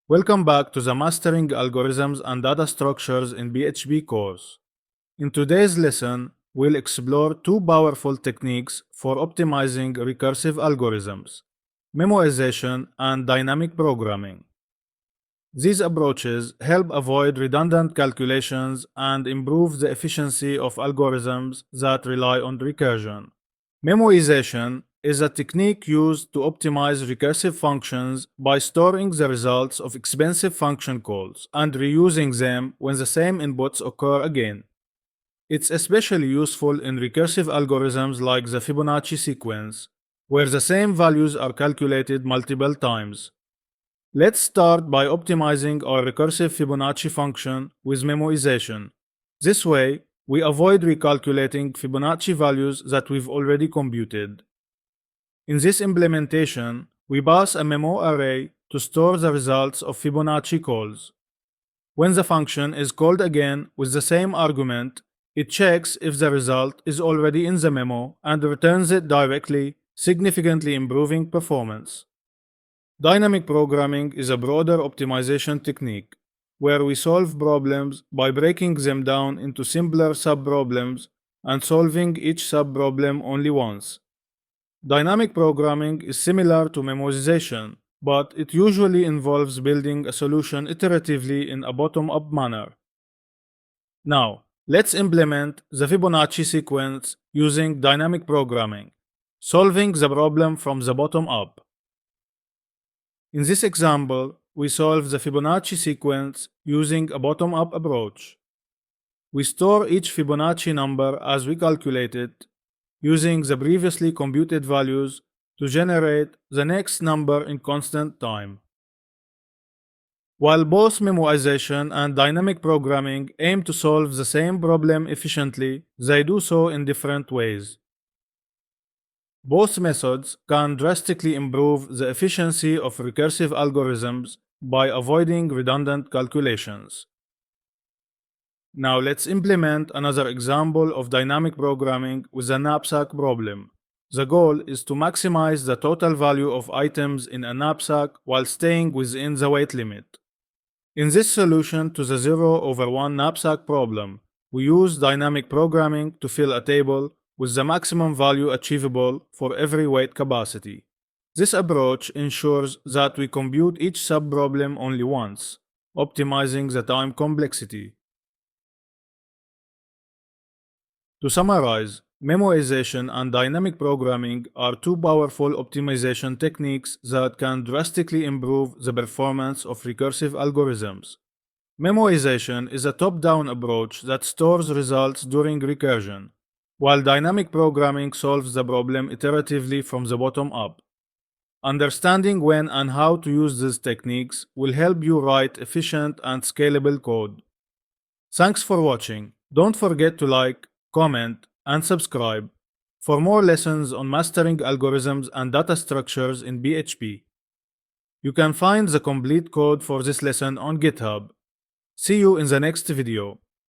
Welcome back to the Mastering Algorithms and Data Structures in PHP course. In today's lesson, we'll explore two powerful techniques for optimizing recursive algorithms: memoization and dynamic programming. These approaches help avoid redundant calculations and improve the efficiency of algorithms that rely on recursion. Memoization is a technique used to optimize recursive functions by storing the results of expensive function calls and reusing them when the same inputs occur again. It's especially useful in recursive algorithms like the Fibonacci sequence, where the same values are calculated multiple times. Let's start by optimizing our recursive Fibonacci function with memoization. This way, we avoid recalculating Fibonacci values that we've already computed. In this implementation, we pass a memo array to store the results of Fibonacci calls. When the function is called again with the same argument, it checks if the result is already in the memo and returns it directly, significantly improving performance. Dynamic programming is a broader optimization technique, where we solve problems by breaking them down into simpler sub-problems and solving each sub-problem only once. Dynamic programming is similar to memoization, but it usually involves building a solution iteratively in a bottom-up manner. Now, let's implement the Fibonacci sequence using dynamic programming, solving the problem from the bottom up. In this example, we solve the Fibonacci sequence using a bottom-up approach. We store each Fibonacci number as we calculate it, using the previously computed values to generate the next number in constant time. While both memoization and dynamic programming aim to solve the same problem efficiently, they do so in different ways. Both methods can drastically improve the efficiency of recursive algorithms by avoiding redundant calculations. Now let's implement another example of dynamic programming with a knapsack problem. The goal is to maximize the total value of items in a knapsack while staying within the weight limit. In this solution to the 0/1 knapsack problem, we use dynamic programming to fill a table with the maximum value achievable for every weight capacity. This approach ensures that we compute each sub-problem only once, optimizing the time complexity. To summarize, memoization and dynamic programming are two powerful optimization techniques that can drastically improve the performance of recursive algorithms. Memoization is a top-down approach that stores results during recursion, while dynamic programming solves the problem iteratively from the bottom up. Understanding when and how to use these techniques will help you write efficient and scalable code. Thanks for watching. Don't forget to like, comment, and subscribe for more lessons on mastering algorithms and data structures in PHP. You can find the complete code for this lesson on GitHub. See you in the next video.